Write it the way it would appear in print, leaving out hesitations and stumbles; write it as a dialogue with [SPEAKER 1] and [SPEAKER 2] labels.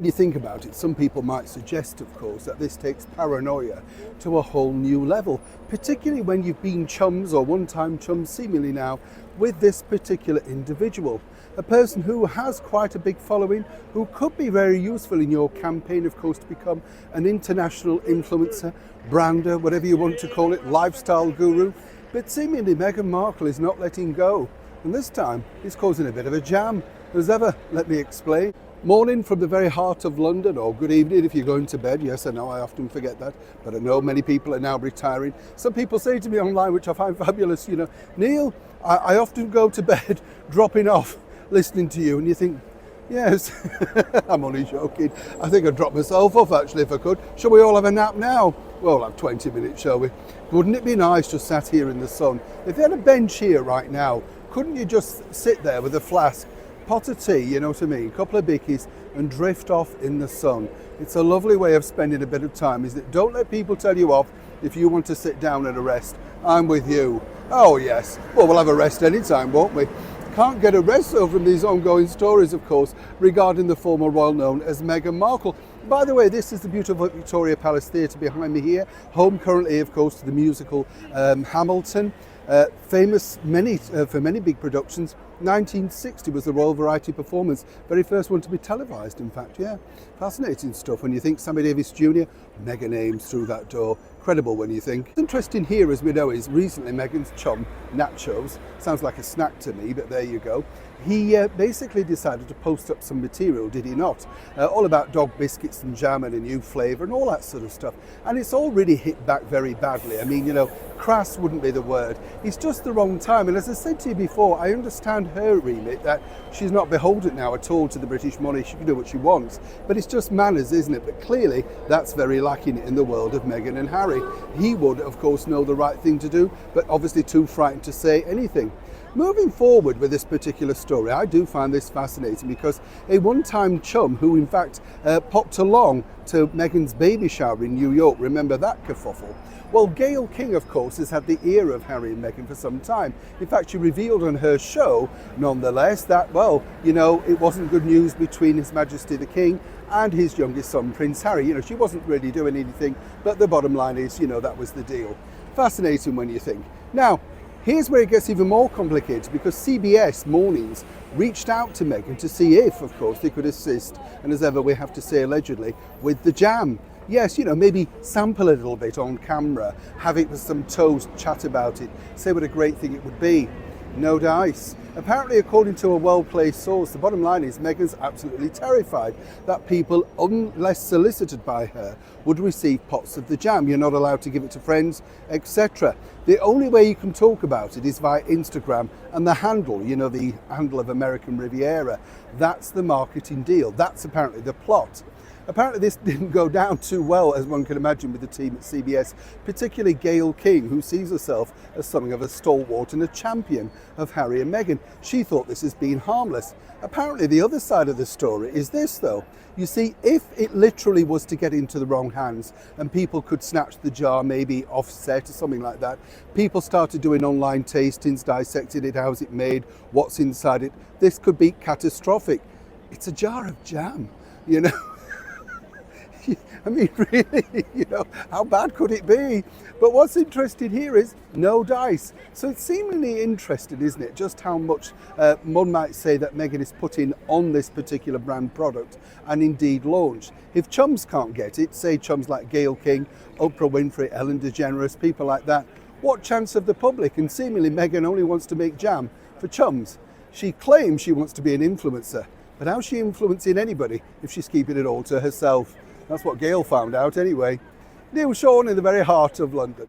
[SPEAKER 1] When you think about it, some people might suggest, of course, that this takes paranoia to a whole new level, particularly when you've been chums or one-time chums seemingly now with this particular individual. A person who has quite a big following, who could be very useful in your campaign, of course, to become an international influencer, brander, whatever you want to call it, lifestyle guru. But seemingly Meghan Markle is not letting go. And this time, it's causing a bit of a jam. As ever, let me explain. Morning from the very heart of London, or good evening if you're going to bed. Yes, I know, I often forget that, but I know many people are now retiring. Some people say to me online, which I find fabulous, Neil, I often go to bed dropping off listening to you, and you think, yes, I'm only joking. I think I'd drop myself off actually if I could. Shall we all have a nap now? Well, we'll have 20 minutes, shall we? Wouldn't it be nice just sat here in the sun? If you had a bench here right now, couldn't you just sit there with a flask, pot of tea, you know what I mean, a couple of bickies, and drift off in the sun? It's a lovely way of spending a bit of time, isn't it? Don't let people tell you off if you want to sit down and a rest. I'm with you. Oh yes, well, we'll have a rest anytime, won't we? Can't get a rest though from these ongoing stories, of course, regarding the former royal known as Meghan Markle. By the way, this is the beautiful Victoria Palace Theatre behind me here, home currently, of course, to the musical Hamilton. Famous for many big productions. 1960 was the Royal Variety Performance, very first one to be televised, in fact. Yeah, fascinating stuff when you think Sammy Davis Jr., Meghan Ames through that door. Credible when you think. Interesting here, as we know, is recently Meghan's chum, Nachos, sounds like a snack to me, but there you go. He basically decided to post up some material, did he not? All about dog biscuits and jam and a new flavour and all that sort of stuff. And it's all really hit back very badly. I mean, crass wouldn't be the word. It's just the wrong time. And as I said to you before, I understand her remit, that she's not beholden now at all to the British money. She can do what she wants. But it's just manners, isn't it? But clearly, that's very lacking in the world of Meghan and Harry. He would, of course, know the right thing to do, but obviously too frightened to say anything. Moving forward with this particular story, I do find this fascinating because a one-time chum who in fact popped along to Meghan's baby shower in New York, remember that kerfuffle? Well, Gayle King, of course, has had the ear of Harry and Meghan for some time. In fact, she revealed on her show, nonetheless, that, well, it wasn't good news between His Majesty the King and his youngest son, Prince Harry. She wasn't really doing anything, but the bottom line is, that was the deal. Fascinating when you think. Now, here's where it gets even more complicated because CBS Mornings reached out to Meghan to see if, of course, they could assist, and as ever we have to say allegedly, with the jam. Yes, maybe sample a little bit on camera, have it with some toast, chat about it, say what a great thing it would be. No dice. Apparently, according to a well-placed source, the bottom line is Meghan's absolutely terrified that people, unless solicited by her, would receive pots of the jam. You're not allowed to give it to friends, etc. The only way you can talk about it is via Instagram and the handle, the handle of American Riviera. That's the marketing deal. That's apparently the plot. Apparently this didn't go down too well, as one can imagine, with the team at CBS, particularly Gayle King, who sees herself as something of a stalwart and a champion of Harry and Meghan. She thought this as being harmless. Apparently the other side of the story is this, though. You see, if it literally was to get into the wrong hands and people could snatch the jar, maybe offset or something like that, people started doing online tastings, dissecting it, how's it made, what's inside it, this could be catastrophic. It's a jar of jam, I mean, really, how bad could it be? But what's interesting here is no dice. So it's seemingly interesting, isn't it, just how much one might say that Meghan is putting on this particular brand product and indeed launch. If chums can't get it, say chums like Gayle King, Oprah Winfrey, Ellen DeGeneres, people like that, what chance of the public? And seemingly Meghan only wants to make jam for chums. She claims she wants to be an influencer, but how's she influencing anybody if she's keeping it all to herself? That's what Gayle found out anyway. Neil Sean in the very heart of London.